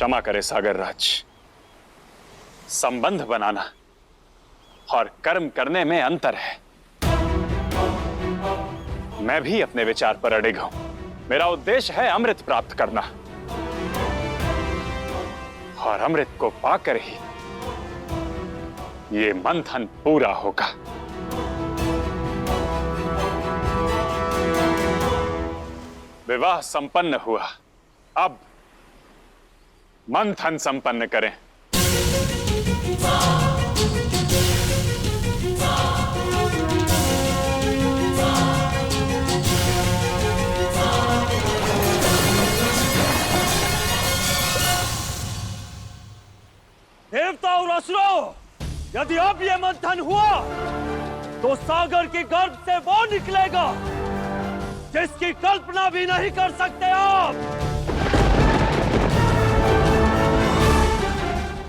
क्षमा करे सागर राज। संबंध बनाना और कर्म करने में अंतर है। मैं भी अपने विचार पर अड़िग हूं। मेरा उद्देश्य है अमृत प्राप्त करना, और अमृत को पाकर ही ये मंथन पूरा होगा। विवाह संपन्न हुआ, अब मंथन संपन्न करें। देवता और असुरों, यदि अब ये मंथन हुआ तो सागर के गर्भ से वो निकलेगा जिसकी कल्पना भी नहीं कर सकते आप।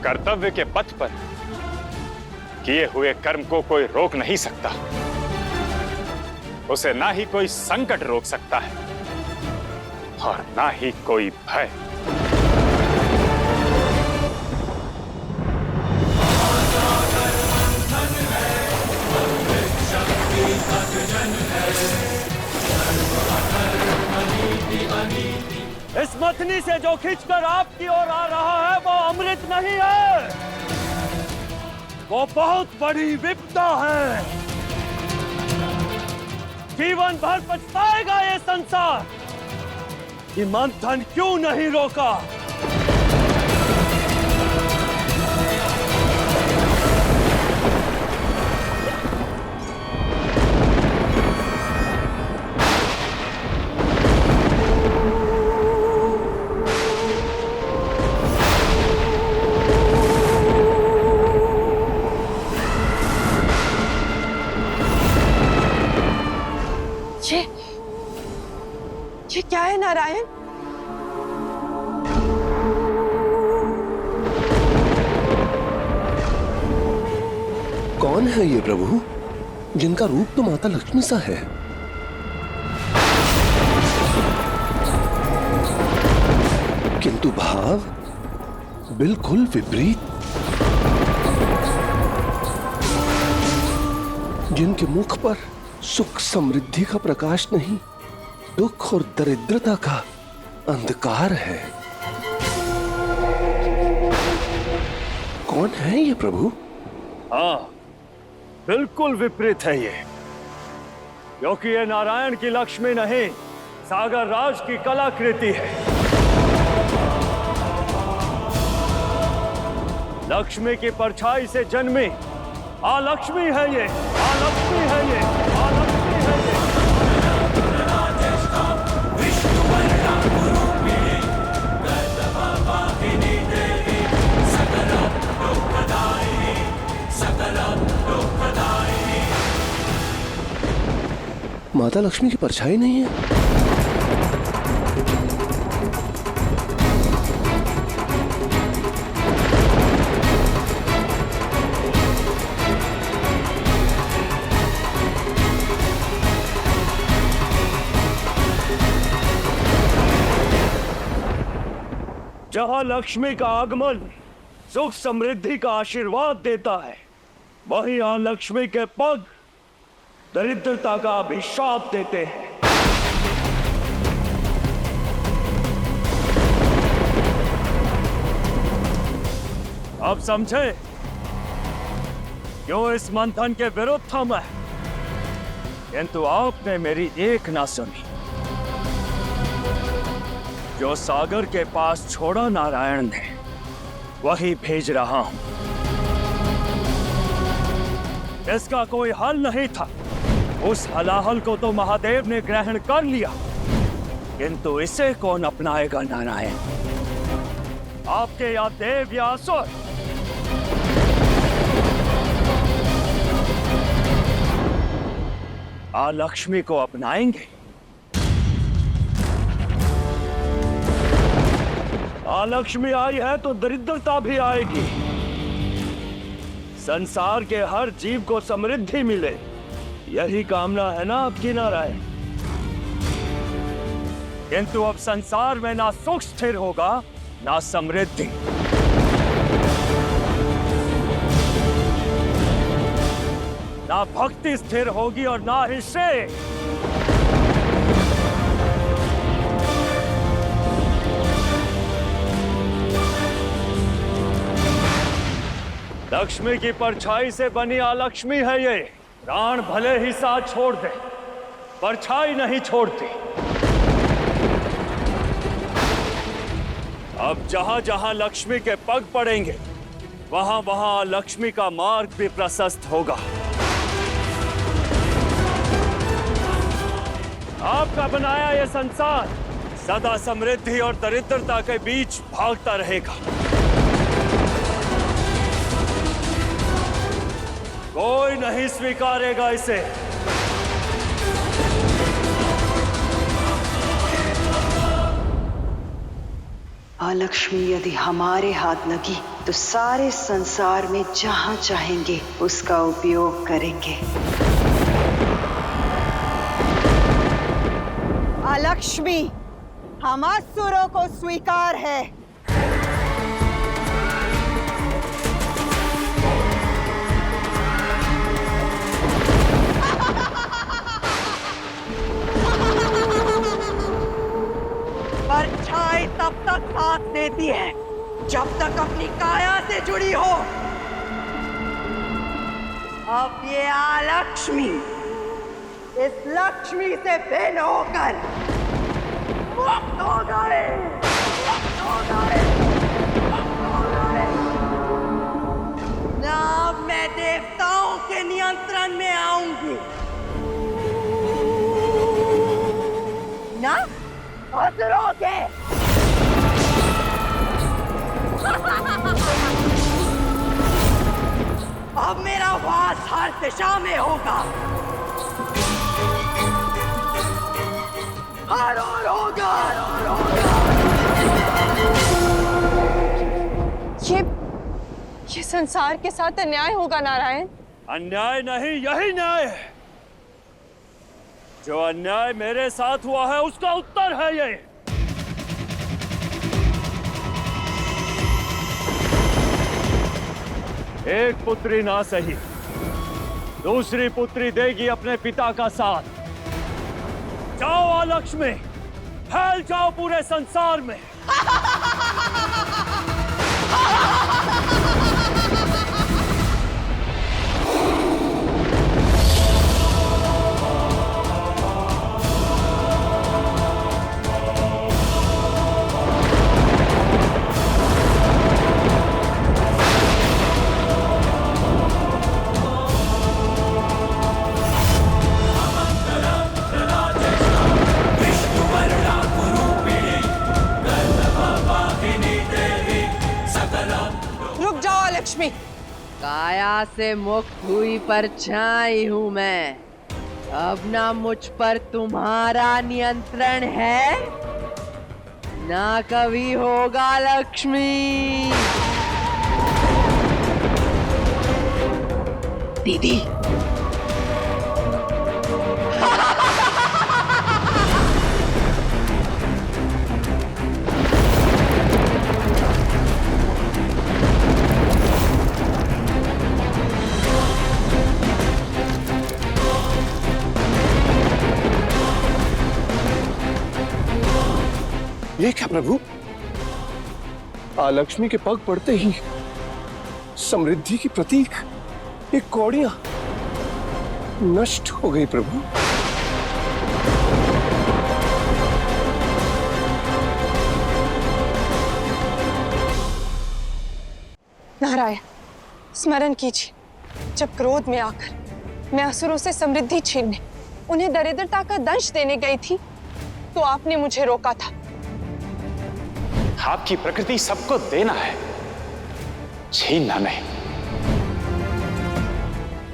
कर्तव्य के पथ पर किए हुए कर्म को कोई रोक नहीं सकता, उसे ना ही कोई संकट रोक सकता है और ना ही कोई भय। इस मथनी से जो खींचकर आपकी ओर आ रहा है वो अमृत नहीं है, वो बहुत बड़ी विपदा है। जीवन भर पछताएगा ये संसार कि मंथन क्यों नहीं रोका। ये क्या है नारायण? कौन है ये प्रभु जिनका रूप तो माता लक्ष्मी सा है? किंतु भाव बिल्कुल विपरीत। जिनके मुख पर सुख समृद्धि का प्रकाश नहीं, दुख और दरिद्रता का अंधकार है। कौन है ये प्रभु? हाँ, बिल्कुल विपरीत है ये, क्योंकि ये नारायण की लक्ष्मी नहीं, सागर राज की कलाकृति है। लक्ष्मी की परछाई से जन्मी आलक्ष्मी है ये, आलक्ष्मी है ये, आलक्ष्मी है ये। माता लक्ष्मी की परछाई नहीं है। जहां लक्ष्मी का आगमन सुख समृद्धि का आशीर्वाद देता है, वहीं यहां लक्ष्मी के पग दरिद्रता का अभिशाप देते हैं। अब समझे क्यों इस मंथन के विरुद्ध था मैं, किंतु आपने मेरी एक ना सुनी। जो सागर के पास छोड़ा नारायण ने, वही भेज रहा हूं। इसका कोई हल नहीं था, उस हलाहल को तो महादेव ने ग्रहण कर लिया, किंतु इसे कौन अपनाएगा नारायण? आपके या देव या असुर? लक्ष्मी को अपनाएंगे? लक्ष्मी आई है तो दरिद्रता भी आएगी। संसार के हर जीव को समृद्धि मिले, यही कामना है ना आपकी नारायण? किंतु अब संसार में ना सुख स्थिर होगा ना समृद्धि। ना भक्ति स्थिर होगी और ना ही श्रेय। लक्ष्मी की परछाई से बनी अलक्ष्मी है ये। प्राण भले ही साथ छोड़ दे, परछाई नहीं छोड़ती। अब जहां जहां लक्ष्मी के पग पड़ेंगे, वहां वहां लक्ष्मी का मार्ग भी प्रशस्त होगा। आपका बनाया यह संसार सदा समृद्धि और दरिद्रता के बीच भागता रहेगा। कोई नहीं स्वीकारेगा इसे। अलक्ष्मी यदि हमारे हाथ लगी तो सारे संसार में जहां चाहेंगे उसका उपयोग करेंगे। अलक्ष्मी हम असुरों को स्वीकार है। परछाई तब तक साथ देती है जब तक अपनी काया से जुड़ी हो। अब ये अलक्ष्मी इस लक्ष्मी से भिन्न होकर मुक्त हो गए, मुक्त हो गए, मुक्त हो गए। ना अब मैं देवताओं के नियंत्रण में आऊंगी, ना असुरों के। अब मेरा वास हर दिशा में होगा, हर ओर होगा, हर ओर होगा। ये संसार के साथ अन्याय होगा नारायण। अन्याय नहीं, यही न्याय है। जो अन्याय मेरे साथ हुआ है उसका उत्तर है ये। एक पुत्री ना सही, दूसरी पुत्री देगी अपने पिता का साथ। जाओ अलक्ष्मी, फैल जाओ पूरे संसार में। लक्ष्मी काया से मुक्त हुई परछाई हूँ मैं। अब ना मुझ पर तुम्हारा नियंत्रण है, ना कभी होगा लक्ष्मी। दीदी ये क्या प्रभु? लक्ष्मी के पग पड़ते ही समृद्धि की प्रतीक एक कौड़ियां नष्ट हो गई प्रभु। नारायण स्मरण कीजिए, जब क्रोध में आकर मैं असुरों से समृद्धि छीनने, उन्हें दरिद्रता का दंश देने गई थी, तो आपने मुझे रोका था। आपकी प्रकृति सबको देना है, छीनना नहीं।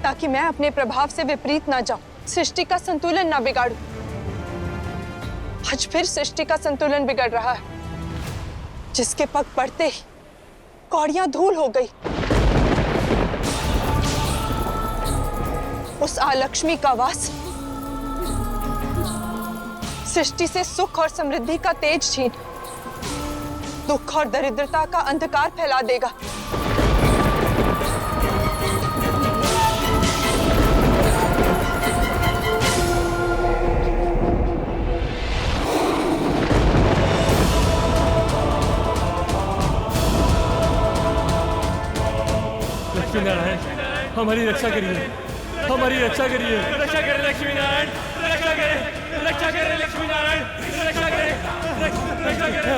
ताकि मैं अपने प्रभाव से विपरीत ना जाऊं, सृष्टि का संतुलन ना बिगाड़ूं। आज फिर सृष्टि का संतुलन बिगड़ रहा है। जिसके पग पड़ते ही कौड़ियां धूल हो गई। उस अलक्ष्मी का वास सृष्टि से सुख और समृद्धि का तेज छीन दुख और दरिद्रता का अंधकार फैला देगा। लक्ष्मी नारायण, हमारी रक्षा करिए, हमारी रक्षा करिए, रक्षा करें लक्ष्मी नारायण, रक्षा करें, रक्षा करें लक्ष्मी नारायण, रक्षा करें, रक्षा करें,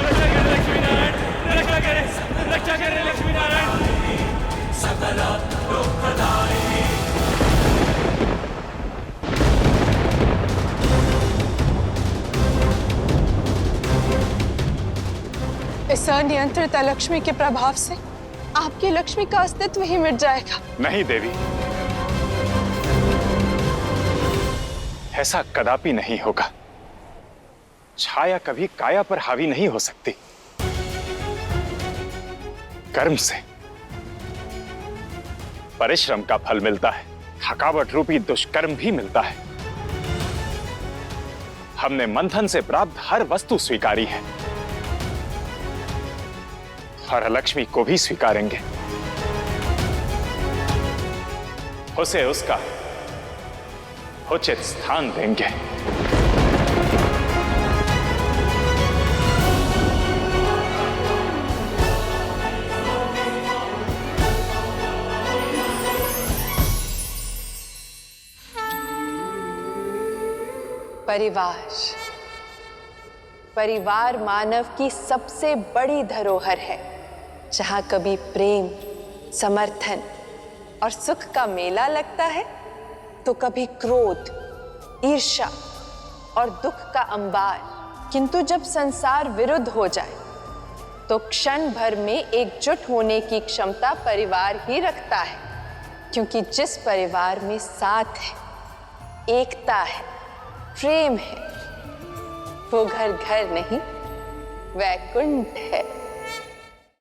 रक्षा करें लक्ष्मी नारायण, रक्षा करें, रक्षा करें लक्ष्मी नारायण। सकल दुखदायिनी इस अनियंत्रित लक्ष्मी के प्रभाव से आपकी लक्ष्मी का अस्तित्व ही मिट जाएगा। नहीं देवी, ऐसा कदापि नहीं होगा। छाया कभी काया पर हावी नहीं हो सकती। कर्म से परिश्रम का फल मिलता है, थकावट रूपी दुष्कर्म भी मिलता है। हमने मंथन से प्राप्त हर वस्तु स्वीकारी है और लक्ष्मी को भी स्वीकारेंगे। उसे उसका उचित स्थान देंगे। परिवार मानव की सबसे बड़ी धरोहर है। जहां कभी प्रेम, समर्थन और सुख का मेला लगता है, तो कभी क्रोध, ईर्ष्या और दुख का अंबार। किंतु जब संसार विरुद्ध हो जाए, तो क्षण भर में एकजुट होने की क्षमता परिवार ही रखता है। क्योंकि जिस परिवार में साथ है, एकता है, प्रेम है, वो घर घर नहीं, वैकुंठ है।